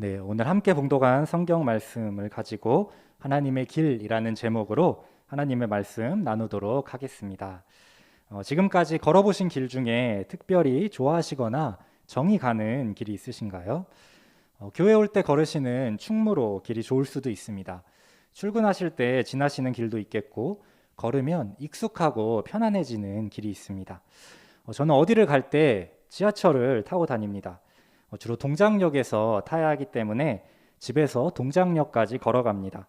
네, 오늘 함께 봉독한 성경 말씀을 가지고 하나님의 길이라는 제목으로 하나님의 말씀 나누도록 하겠습니다. 지금까지 걸어보신 길 중에 특별히 좋아하시거나 정이 가는 길이 있으신가요? 교회 올 때 걸으시는 충무로 길이 좋을 수도 있습니다. 출근하실 때 지나시는 길도 있겠고 걸으면 익숙하고 편안해지는 길이 있습니다. 저는 어디를 갈 때 지하철을 타고 다닙니다. 주로 동작역에서 타야 하기 때문에 집에서 동작역까지 걸어갑니다.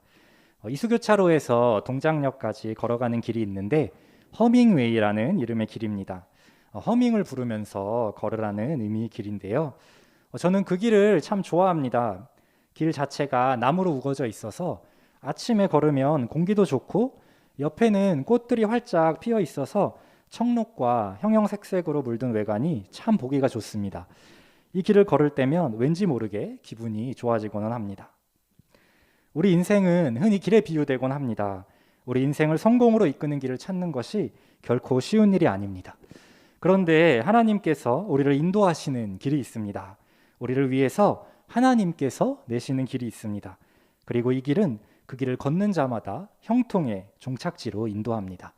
이수교차로에서 동작역까지 걸어가는 길이 있는데 허밍웨이라는 이름의 길입니다. 허밍을 부르면서 걸으라는 의미의 길인데요. 저는 그 길을 참 좋아합니다. 길 자체가 나무로 우거져 있어서 아침에 걸으면 공기도 좋고 옆에는 꽃들이 활짝 피어 있어서 청록과 형형색색으로 물든 외관이 참 보기가 좋습니다. 이 길을 걸을 때면 왠지 모르게 기분이 좋아지고는 합니다. 우리 인생은 흔히 길에 비유되곤 합니다. 우리 인생을 성공으로 이끄는 길을 찾는 것이 결코 쉬운 일이 아닙니다. 그런데 하나님께서 우리를 인도하시는 길이 있습니다. 우리를 위해서 하나님께서 내시는 길이 있습니다. 그리고 이 길은 그 길을 걷는 자마다 형통의 종착지로 인도합니다.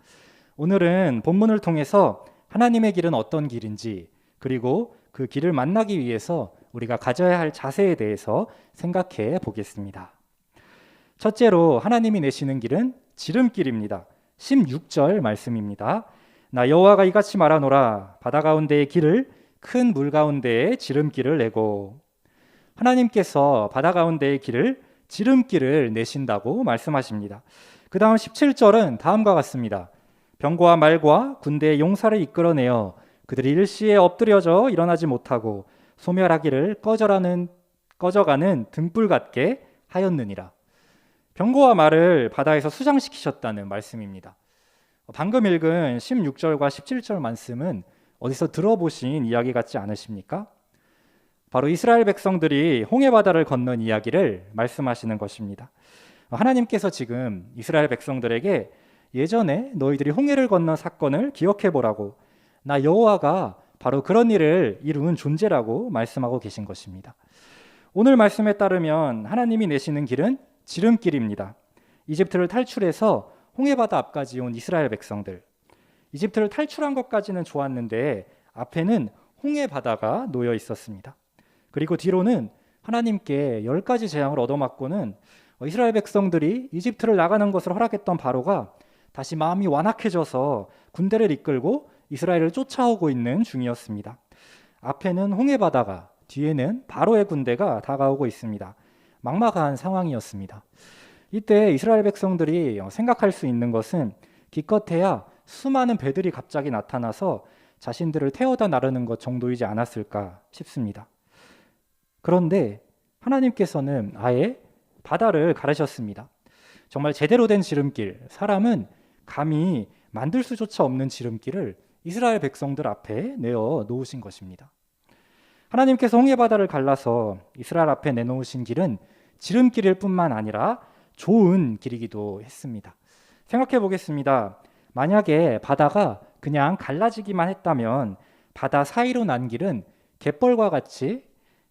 오늘은 본문을 통해서 하나님의 길은 어떤 길인지, 그리고 그 길을 만나기 위해서 우리가 가져야 할 자세에 대해서 생각해 보겠습니다. 첫째로 하나님이 내시는 길은 지름길입니다. 16절 말씀입니다. 나 여호와가 이같이 말하노라. 바다 가운데의 길을 큰 물 가운데에 지름길을 내고. 하나님께서 바다 가운데의 길을 지름길을 내신다고 말씀하십니다. 그 다음 17절은 다음과 같습니다. 병거와 말과 군대의 용사를 이끌어내어 그들이 일시에 엎드려져 일어나지 못하고 소멸하기를 꺼져가는 등불 같게 하였느니라. 병거와 말을 바다에서 수장시키셨다는 말씀입니다. 방금 읽은 16절과 17절 말씀은 어디서 들어보신 이야기 같지 않으십니까? 바로 이스라엘 백성들이 홍해바다를 건넌 이야기를 말씀하시는 것입니다. 하나님께서 지금 이스라엘 백성들에게 예전에 너희들이 홍해를 건넌 사건을 기억해 보라고, 나 여호와가 바로 그런 일을 이룬 존재라고 말씀하고 계신 것입니다. 오늘 말씀에 따르면 하나님이 내시는 길은 지름길입니다. 이집트를 탈출해서 홍해바다 앞까지 온 이스라엘 백성들, 이집트를 탈출한 것까지는 좋았는데 앞에는 홍해바다가 놓여 있었습니다. 그리고 뒤로는 하나님께 10가지 재앙을 얻어맞고는 이스라엘 백성들이 이집트를 나가는 것을 허락했던 바로가 다시 마음이 완악해져서 군대를 이끌고 이스라엘을 쫓아오고 있는 중이었습니다. 앞에는 홍해바다가, 뒤에는 바로의 군대가 다가오고 있습니다. 막막한 상황이었습니다. 이때 이스라엘 백성들이 생각할 수 있는 것은 기껏해야 수많은 배들이 갑자기 나타나서 자신들을 태워다 나르는 것 정도이지 않았을까 싶습니다. 그런데 하나님께서는 아예 바다를 가르셨습니다. 정말 제대로 된 지름길, 사람은 감히 만들 수조차 없는 지름길을 이스라엘 백성들 앞에 내어 놓으신 것입니다. 하나님께서 홍해바다를 갈라서 이스라엘 앞에 내놓으신 길은 지름길일 뿐만 아니라 좋은 길이기도 했습니다. 생각해 보겠습니다. 만약에 바다가 그냥 갈라지기만 했다면 바다 사이로 난 길은 갯벌과 같이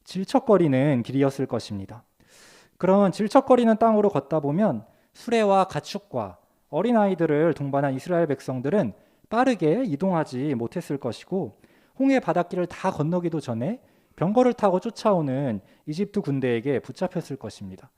질척거리는 길이었을 것입니다. 그런 질척거리는 땅으로 걷다 보면 수레와 가축과 어린아이들을 동반한 이스라엘 백성들은 빠르게 이동하지 못했을 것이고 홍해 바닷길을 다 건너기도 전에 병거를 타고 쫓아오는 이집트 군대에게 붙잡혔을 것입니다.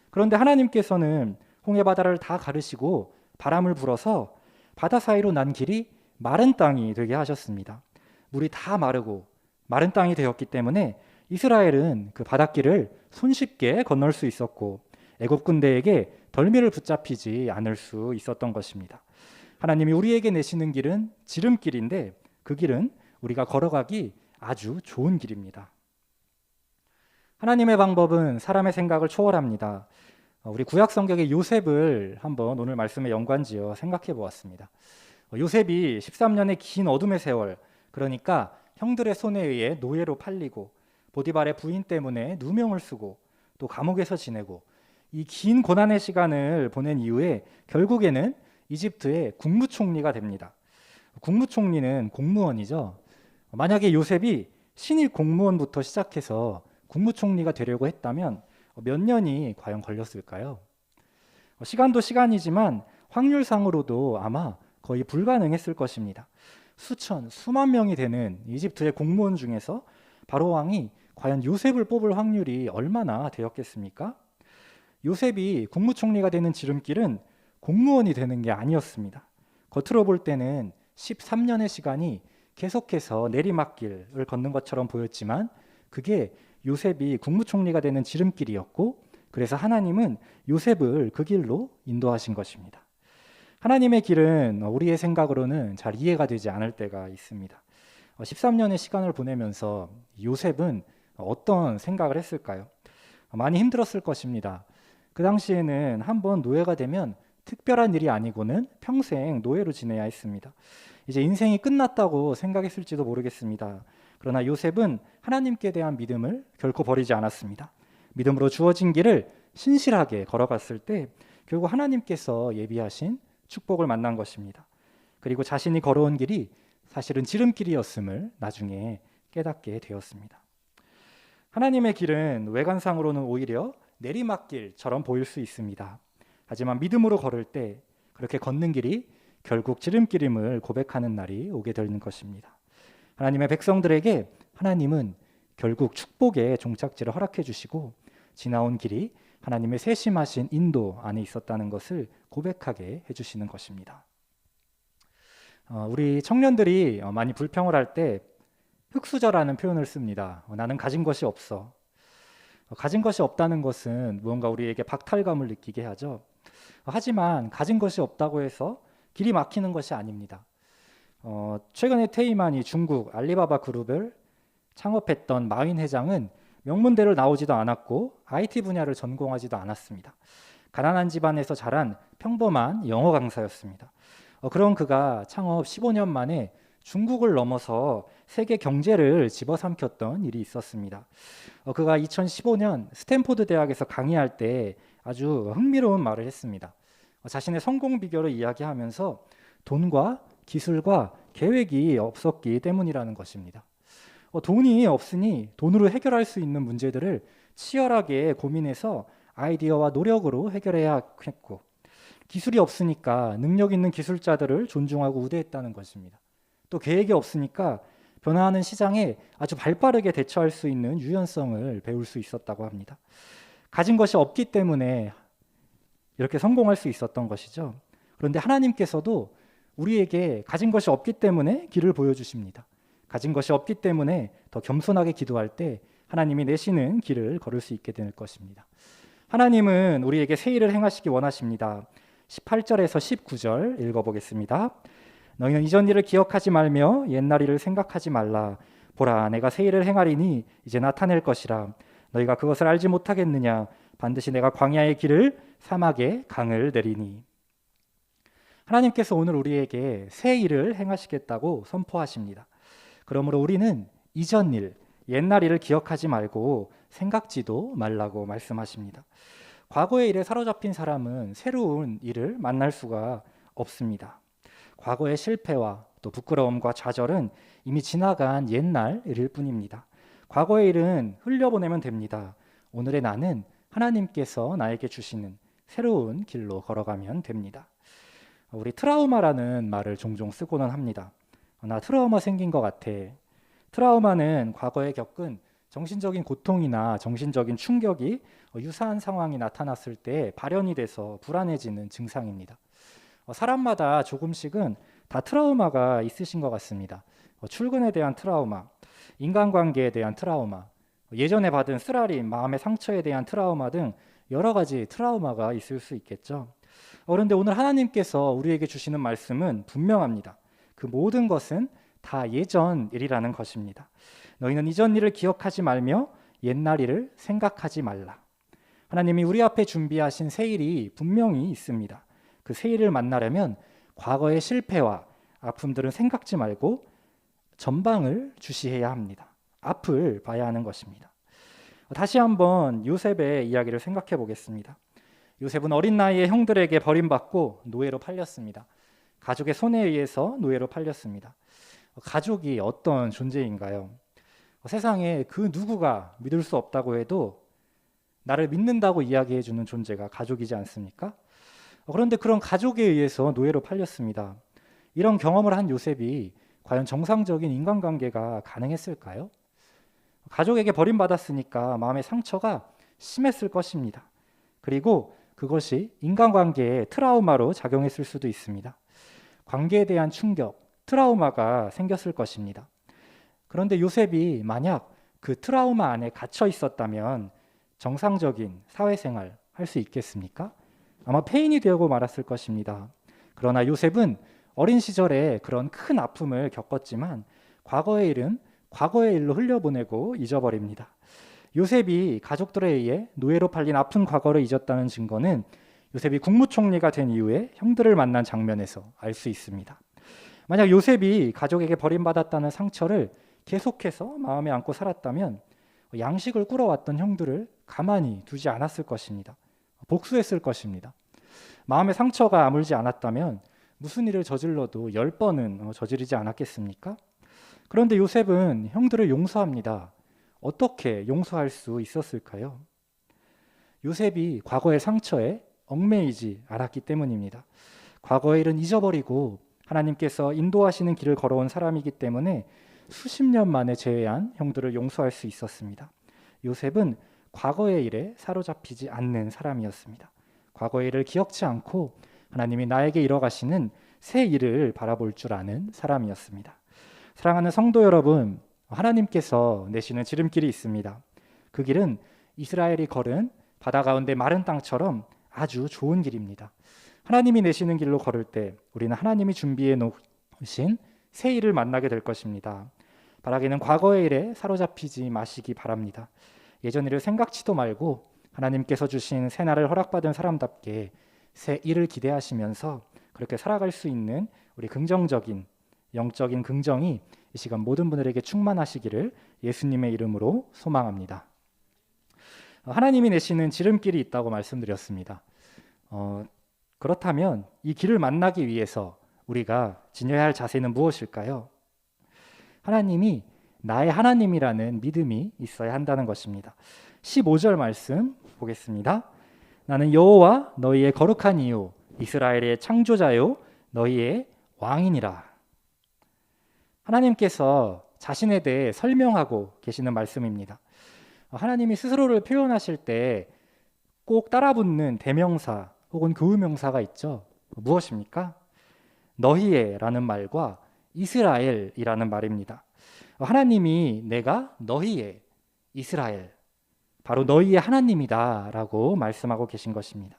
그런데 하나님께서는 홍해 바다를 다 가르시고 바람을 불어서 바다 사이로 난 길이 마른 땅이 되게 하셨습니다. 물이 다 마르고 마른 땅이 되었기 때문에 이스라엘은 그 바닷길을 손쉽게 건널 수 있었고 애굽 군대에게 덜미를 붙잡히지 않을 수 있었던 것입니다. 하나님이 우리에게 내시는 길은 지름길인데 그 길은 우리가 걸어가기 아주 좋은 길입니다. 하나님의 방법은 사람의 생각을 초월합니다. 우리 구약 성경의 요셉을 한번 오늘 말씀에 연관지어 생각해 보았습니다. 요셉이 13년의 긴 어둠의 세월, 그러니까 형들의 손에 의해 노예로 팔리고 보디발의 부인 때문에 누명을 쓰고 또 감옥에서 지내고 이 긴 고난의 시간을 보낸 이후에 결국에는 이집트의 국무총리가 됩니다. 국무총리는 공무원이죠. 만약에 요셉이 신입 공무원부터 시작해서 국무총리가 되려고 했다면 몇 년이 과연 걸렸을까요? 시간도 시간이지만 확률상으로도 아마 거의 불가능했을 것입니다. 수만 명이 되는 이집트의 공무원 중에서 바로 왕이 과연 요셉을 뽑을 확률이 얼마나 되었겠습니까? 요셉이 국무총리가 되는 지름길은 공무원이 되는 게 아니었습니다. 겉으로 볼 때는 13년의 시간이 계속해서 내리막길을 걷는 것처럼 보였지만 그게 요셉이 국무총리가 되는 지름길이었고, 그래서 하나님은 요셉을 그 길로 인도하신 것입니다. 하나님의 길은 우리의 생각으로는 잘 이해가 되지 않을 때가 있습니다. 13년의 시간을 보내면서 요셉은 어떤 생각을 했을까요? 많이 힘들었을 것입니다. 그 당시에는 한번 노예가 되면 특별한 일이 아니고는 평생 노예로 지내야 했습니다. 이제 인생이 끝났다고 생각했을지도 모르겠습니다. 그러나 요셉은 하나님께 대한 믿음을 결코 버리지 않았습니다. 믿음으로 주어진 길을 신실하게 걸어갔을 때 결국 하나님께서 예비하신 축복을 만난 것입니다. 그리고 자신이 걸어온 길이 사실은 지름길이었음을 나중에 깨닫게 되었습니다. 하나님의 길은 외관상으로는 오히려 내리막길처럼 보일 수 있습니다. 하지만 믿음으로 걸을 때 그렇게 걷는 길이 결국 지름길임을 고백하는 날이 오게 되는 것입니다. 하나님의 백성들에게 하나님은 결국 축복의 종착지를 허락해 주시고 지나온 길이 하나님의 세심하신 인도 안에 있었다는 것을 고백하게 해주시는 것입니다. 우리 청년들이 많이 불평을 할 때 흙수저라는 표현을 씁니다. 나는 가진 것이 없어. 가진 것이 없다는 것은 무언가 우리에게 박탈감을 느끼게 하죠. 하지만 가진 것이 없다고 해서 길이 막히는 것이 아닙니다. 최근에 퇴임한 이 중국 알리바바 그룹을 창업했던 마윈 회장은 명문대를 나오지도 않았고 IT 분야를 전공하지도 않았습니다. 가난한 집안에서 자란 평범한 영어 강사였습니다. 그런 그가 창업 15년 만에 중국을 넘어서 세계 경제를 집어삼켰던 일이 있었습니다. 그가 2015년 스탠포드 대학에서 강의할 때 아주 흥미로운 말을 했습니다. 자신의 성공 비결을 이야기하면서 돈과 기술과 계획이 없었기 때문이라는 것입니다. 돈이 없으니 돈으로 해결할 수 있는 문제들을 치열하게 고민해서 아이디어와 노력으로 해결해야 했고, 기술이 없으니까 능력 있는 기술자들을 존중하고 우대했다는 것입니다. 또 계획이 없으니까 변화하는 시장에 아주 발빠르게 대처할 수 있는 유연성을 배울 수 있었다고 합니다. 가진 것이 없기 때문에 이렇게 성공할 수 있었던 것이죠. 그런데 하나님께서도 우리에게 가진 것이 없기 때문에 길을 보여주십니다. 가진 것이 없기 때문에 더 겸손하게 기도할 때 하나님이 내시는 길을 걸을 수 있게 될 것입니다. 하나님은 우리에게 새 일을 행하시기 원하십니다. 18절에서 19절 읽어보겠습니다. 너희는 이전 일을 기억하지 말며 옛날 일을 생각하지 말라. 보라, 내가 새 일을 행하리니 이제 나타낼 것이라. 너희가 그것을 알지 못하겠느냐? 반드시 내가 광야의 길을 사막에 강을 내리니. 하나님께서 오늘 우리에게 새 일을 행하시겠다고 선포하십니다. 그러므로 우리는 이전 일, 옛날 일을 기억하지 말고 생각지도 말라고 말씀하십니다. 과거의 일에 사로잡힌 사람은 새로운 일을 만날 수가 없습니다. 과거의 실패와 또 부끄러움과 좌절은 이미 지나간 옛날 일일 뿐입니다. 과거의 일은 흘려보내면 됩니다. 오늘의 나는 하나님께서 나에게 주시는 새로운 길로 걸어가면 됩니다. 우리 트라우마라는 말을 종종 쓰고는 합니다. 나 트라우마 생긴 것 같아. 트라우마는 과거에 겪은 정신적인 고통이나 정신적인 충격이 유사한 상황이 나타났을 때 발현이 돼서 불안해지는 증상입니다. 사람마다 조금씩은 다 트라우마가 있으신 것 같습니다. 출근에 대한 트라우마, 인간관계에 대한 트라우마, 예전에 받은 쓰라림, 마음의 상처에 대한 트라우마 등 여러 가지 트라우마가 있을 수 있겠죠. 그런데 오늘 하나님께서 우리에게 주시는 말씀은 분명합니다. 그 모든 것은 다 예전 일이라는 것입니다. 너희는 이전 일을 기억하지 말며 옛날 일을 생각하지 말라. 하나님이 우리 앞에 준비하신 새 일이 분명히 있습니다. 그 새 일을 만나려면 과거의 실패와 아픔들은 생각지 말고 전방을 주시해야 합니다. 앞을 봐야 하는 것입니다. 다시 한번 요셉의 이야기를 생각해 보겠습니다. 요셉은 어린 나이에 형들에게 버림받고 노예로 팔렸습니다. 가족의 손에 의해서 노예로 팔렸습니다. 가족이 어떤 존재인가요? 세상에 그 누구가 믿을 수 없다고 해도 나를 믿는다고 이야기해 주는 존재가 가족이지 않습니까? 그런데 그런 가족에 의해서 노예로 팔렸습니다. 이런 경험을 한 요셉이 과연 정상적인 인간관계가 가능했을까요? 가족에게 버림받았으니까 마음의 상처가 심했을 것입니다. 그리고 그것이 인간관계에 트라우마로 작용했을 수도 있습니다. 관계에 대한 충격, 트라우마가 생겼을 것입니다. 그런데 요셉이 만약 그 트라우마 안에 갇혀 있었다면 정상적인 사회생활 할 수 있겠습니까? 아마 폐인이 되고 말았을 것입니다. 그러나 요셉은 어린 시절에 그런 큰 아픔을 겪었지만 과거의 일은 과거의 일로 흘려보내고 잊어버립니다. 요셉이 가족들에 의해 노예로 팔린 아픈 과거를 잊었다는 증거는 요셉이 국무총리가 된 이후에 형들을 만난 장면에서 알 수 있습니다. 만약 요셉이 가족에게 버림받았다는 상처를 계속해서 마음에 안고 살았다면 양식을 꾸러왔던 형들을 가만히 두지 않았을 것입니다. 복수했을 것입니다. 마음의 상처가 아물지 않았다면 무슨 일을 저질러도 10번은 저지르지 않았겠습니까? 그런데 요셉은 형들을 용서합니다. 어떻게 용서할 수 있었을까요? 요셉이 과거의 상처에 얽매이지 않았기 때문입니다. 과거의 일은 잊어버리고 하나님께서 인도하시는 길을 걸어온 사람이기 때문에 수십 년 만에 재회한 형들을 용서할 수 있었습니다. 요셉은 과거의 일에 사로잡히지 않는 사람이었습니다. 과거의 일을 기억지 않고 하나님이 나에게 이뤄가시는 새 일을 바라볼 줄 아는 사람이었습니다. 사랑하는 성도 여러분, 하나님께서 내시는 지름길이 있습니다. 그 길은 이스라엘이 걸은 바다 가운데 마른 땅처럼 아주 좋은 길입니다. 하나님이 내시는 길로 걸을 때 우리는 하나님이 준비해 놓으신 새 일을 만나게 될 것입니다. 바라기는 과거의 일에 사로잡히지 마시기 바랍니다. 예전 일을 생각지도 말고 하나님께서 주신 새 날을 허락받은 사람답게 새 일을 기대하시면서 그렇게 살아갈 수 있는 우리 긍정적인 영적인 긍정이 이 시간 모든 분들에게 충만하시기를 예수님의 이름으로 소망합니다. 하나님이 내시는 지름길이 있다고 말씀드렸습니다. 그렇다면 이 길을 만나기 위해서 우리가 지녀야 할 자세는 무엇일까요? 하나님이 나의 하나님이라는 믿음이 있어야 한다는 것입니다. 15절 말씀 보겠습니다. 나는 여호와 너희의 거룩한 이요 이스라엘의 창조자요 너희의 왕이니라. 하나님께서 자신에 대해 설명하고 계시는 말씀입니다. 하나님이 스스로를 표현하실 때 꼭 따라붙는 대명사 혹은 교우명사가 있죠. 무엇입니까? 너희의라는 말과 이스라엘이라는 말입니다. 하나님이 내가 너희의 이스라엘, 바로 너희의 하나님이다 라고 말씀하고 계신 것입니다.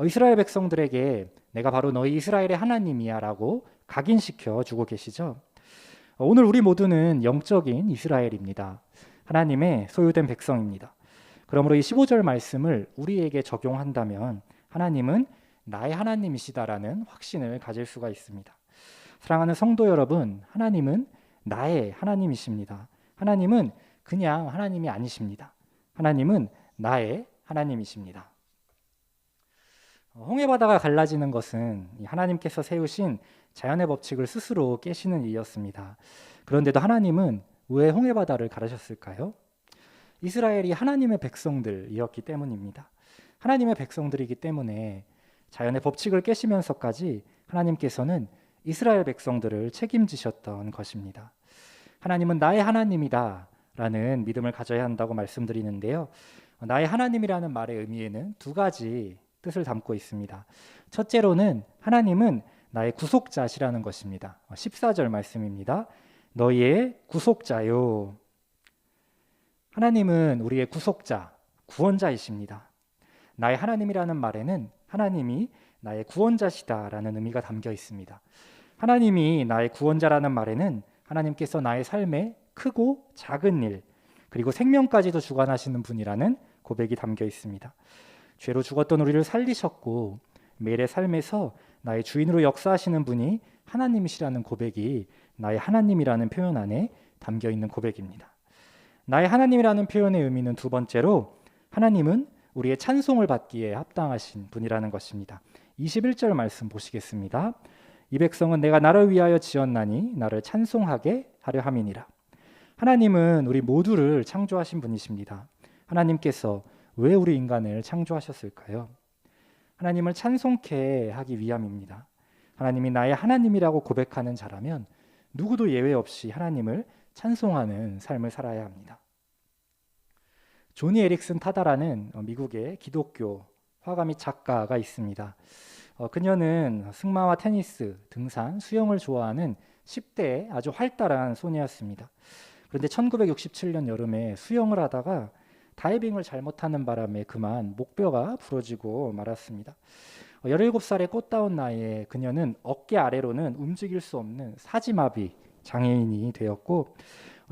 이스라엘 백성들에게 내가 바로 너희 이스라엘의 하나님이야 라고 각인시켜 주고 계시죠. 오늘 우리 모두는 영적인 이스라엘입니다. 하나님의 소유된 백성입니다. 그러므로 이 15절 말씀을 우리에게 적용한다면 하나님은 나의 하나님이시다라는 확신을 가질 수가 있습니다. 사랑하는 성도 여러분, 하나님은 나의 하나님이십니다. 하나님은 그냥 하나님이 아니십니다. 하나님은 나의 하나님이십니다. 홍해바다가 갈라지는 것은 하나님께서 세우신 자연의 법칙을 스스로 깨시는 일이었습니다. 그런데도 하나님은 왜 홍해바다를 가르셨을까요? 이스라엘이 하나님의 백성들이었기 때문입니다. 하나님의 백성들이기 때문에 자연의 법칙을 깨시면서까지 하나님께서는 이스라엘 백성들을 책임지셨던 것입니다. 하나님은 나의 하나님이다 라는 믿음을 가져야 한다고 말씀드리는데요. 나의 하나님이라는 말의 의미에는 두 가지 뜻을 담고 있습니다. 첫째로는 하나님은 나의 구속자시라는 것입니다. 14절 말씀입니다. 너희의 구속자요. 하나님은 우리의 구속자, 구원자이십니다. 나의 하나님이라는 말에는 하나님이 나의 구원자시다라는 의미가 담겨 있습니다. 하나님이 나의 구원자라는 말에는 하나님께서 나의 삶에 크고 작은 일, 그리고 생명까지도 주관하시는 분이라는 고백이 담겨 있습니다. 죄로 죽었던 우리를 살리셨고 매일의 삶에서 나의 주인으로 역사하시는 분이 하나님이시라는 고백이 나의 하나님이라는 표현 안에 담겨 있는 고백입니다. 나의 하나님이라는 표현의 의미는 두 번째로 하나님은 우리의 찬송을 받기에 합당하신 분이라는 것입니다. 21절 말씀 보시겠습니다. 이 백성은 내가 나를 위하여 지었나니 나를 찬송하게 하려 함이니라. 하나님은 우리 모두를 창조하신 분이십니다. 하나님께서 왜 우리 인간을 창조하셨을까요? 하나님을 찬송케 하기 위함입니다. 하나님이 나의 하나님이라고 고백하는 자라면 누구도 예외 없이 하나님을 찬송하는 삶을 살아야 합니다. 조니 에릭슨 타다라는 미국의 기독교 화가 및 작가가 있습니다. 그녀는 승마와 테니스, 등산, 수영을 좋아하는 10대의 아주 활달한 소녀였습니다. 그런데 1967년 여름에 수영을 하다가 다이빙을 잘못하는 바람에 그만 목뼈가 부러지고 말았습니다. 17살의 꽃다운 나이에 그녀는 어깨 아래로는 움직일 수 없는 사지마비 장애인이 되었고,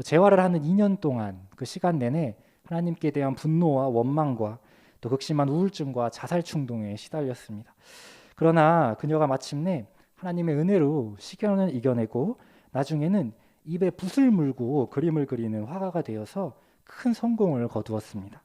재활을 하는 2년 동안 그 시간 내내 하나님께 대한 분노와 원망과 또 극심한 우울증과 자살 충동에 시달렸습니다. 그러나 그녀가 마침내 하나님의 은혜로 시련을 이겨내고 나중에는 입에 붓을 물고 그림을 그리는 화가가 되어서 큰 성공을 거두었습니다.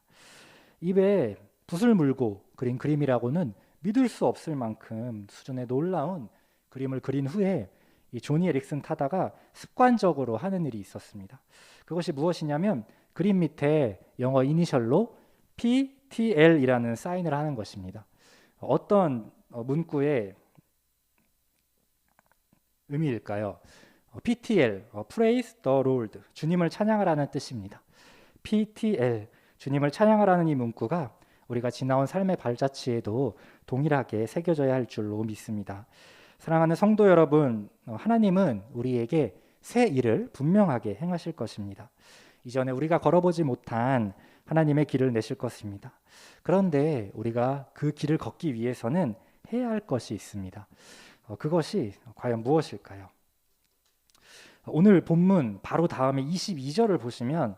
입에 붓을 물고 그린 그림이라고는 믿을 수 없을 만큼 수준의 놀라운 그림을 그린 후에 이 조니 에릭슨 타다가 습관적으로 하는 일이 있었습니다. 그것이 무엇이냐면 그림 밑에 영어 이니셜로 PTL이라는 사인을 하는 것입니다. 어떤 문구의 의미일까요? PTL, Praise the Lord, 주님을 찬양하라는 뜻입니다. PTL, 주님을 찬양하라는 이 문구가 우리가 지나온 삶의 발자취에도 동일하게 새겨져야 할 줄로 믿습니다. 사랑하는 성도 여러분, 하나님은 우리에게 새 일을 분명하게 행하실 것입니다. 이전에 우리가 걸어보지 못한 하나님의 길을 내실 것입니다. 그런데 우리가 그 길을 걷기 위해서는 해야 할 것이 있습니다. 그것이 과연 무엇일까요? 오늘 본문 바로 다음에 22절을 보시면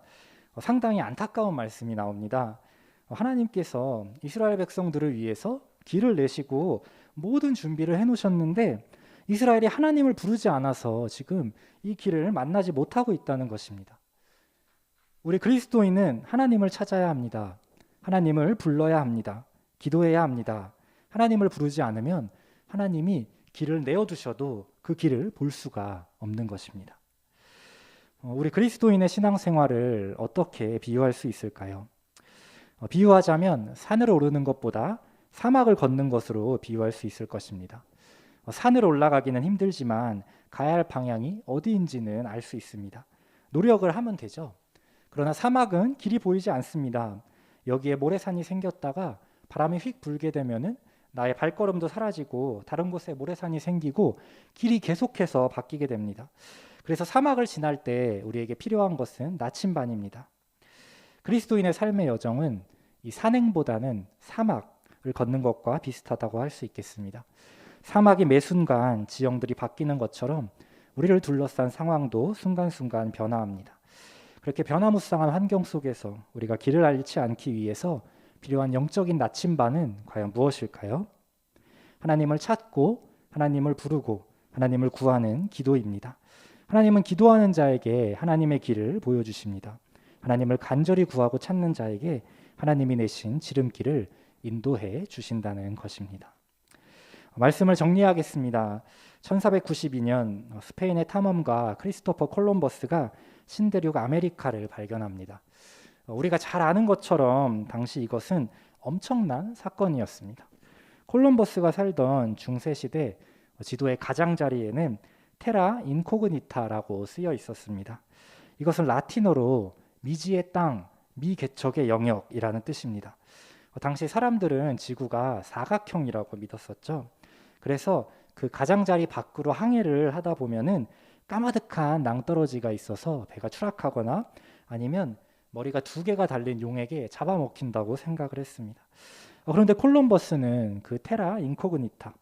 상당히 안타까운 말씀이 나옵니다. 하나님께서 이스라엘 백성들을 위해서 길을 내시고 모든 준비를 해놓으셨는데 이스라엘이 하나님을 부르지 않아서 지금 이 길을 만나지 못하고 있다는 것입니다. 우리 그리스도인은 하나님을 찾아야 합니다. 하나님을 불러야 합니다. 기도해야 합니다. 하나님을 부르지 않으면 하나님이 길을 내어두셔도 그 길을 볼 수가 없는 것입니다. 우리 그리스도인의 신앙생활을 어떻게 비유할 수 있을까요? 비유하자면 산을 오르는 것보다 사막을 걷는 것으로 비유할 수 있을 것입니다. 산을 올라가기는 힘들지만 가야 할 방향이 어디인지는 알 수 있습니다. 노력을 하면 되죠. 그러나 사막은 길이 보이지 않습니다. 여기에 모래산이 생겼다가 바람이 휙 불게 되면은 나의 발걸음도 사라지고 다른 곳에 모래산이 생기고 길이 계속해서 바뀌게 됩니다. 그래서 사막을 지날 때 우리에게 필요한 것은 나침반입니다. 그리스도인의 삶의 여정은 이 산행보다는 사막을 걷는 것과 비슷하다고 할 수 있겠습니다. 사막이 매 순간 지형들이 바뀌는 것처럼 우리를 둘러싼 상황도 순간순간 변화합니다. 그렇게 변화무쌍한 환경 속에서 우리가 길을 잃지 않기 위해서 필요한 영적인 나침반은 과연 무엇일까요? 하나님을 찾고 하나님을 부르고 하나님을 구하는 기도입니다. 하나님은 기도하는 자에게 하나님의 길을 보여주십니다. 하나님을 간절히 구하고 찾는 자에게 하나님이 내신 지름길을 인도해 주신다는 것입니다. 말씀을 정리하겠습니다. 1492년 스페인의 탐험가 크리스토퍼 콜럼버스가 신대륙 아메리카를 발견합니다. 우리가 잘 아는 것처럼 당시 이것은 엄청난 사건이었습니다. 콜럼버스가 살던 중세시대 지도의 가장자리에는 테라 인코그니타라고 쓰여 있었습니다. 이것은 라틴어로 미지의 땅, 미개척의 영역이라는 뜻입니다. 당시 사람들은 지구가 사각형이라고 믿었었죠. 그래서 그 가장자리 밖으로 항해를 하다 보면은 까마득한 낭떠러지가 있어서 배가 추락하거나 아니면 머리가 2개가 달린 용에게 잡아먹힌다고 생각을 했습니다. 그런데 콜럼버스는 그 테라 인코그니타,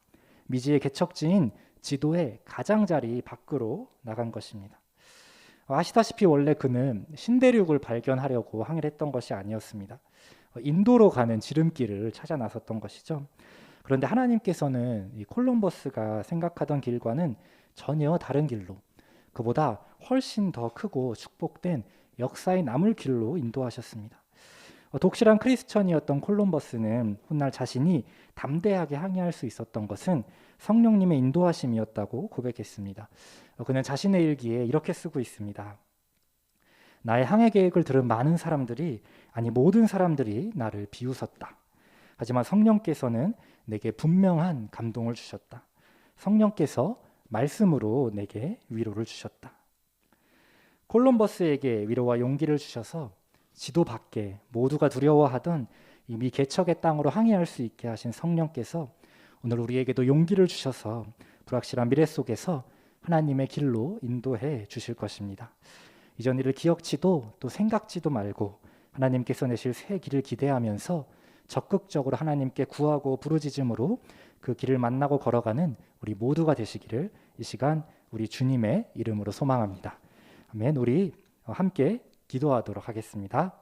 미지의 개척지인 지도의 가장자리 밖으로 나간 것입니다. 아시다시피 원래 그는 신대륙을 발견하려고 항해를 했던 것이 아니었습니다. 인도로 가는 지름길을 찾아 나섰던 것이죠. 그런데 하나님께서는 이 콜럼버스가 생각하던 길과는 전혀 다른 길로, 그보다 훨씬 더 크고 축복된 역사의 남을 길로 인도하셨습니다. 독실한 크리스천이었던 콜럼버스는 훗날 자신이 담대하게 항해할 수 있었던 것은 성령님의 인도하심이었다고 고백했습니다. 그는 자신의 일기에 이렇게 쓰고 있습니다. 나의 항해 계획을 들은 많은 사람들이, 아니 모든 사람들이 나를 비웃었다. 하지만 성령께서는 내게 분명한 감동을 주셨다. 성령께서 말씀으로 내게 위로를 주셨다. 콜럼버스에게 위로와 용기를 주셔서 지도 밖에 모두가 두려워하던 이미 개척의 땅으로 항해할 수 있게 하신 성령께서 오늘 우리에게도 용기를 주셔서 불확실한 미래 속에서 하나님의 길로 인도해 주실 것입니다. 이전 일을 기억지도 또 생각지도 말고 하나님께서 내실 새 길을 기대하면서 적극적으로 하나님께 구하고 부르짖음으로 그 길을 만나고 걸어가는 우리 모두가 되시기를 이 시간 우리 주님의 이름으로 소망합니다. 아멘. 우리 함께 기도하도록 하겠습니다.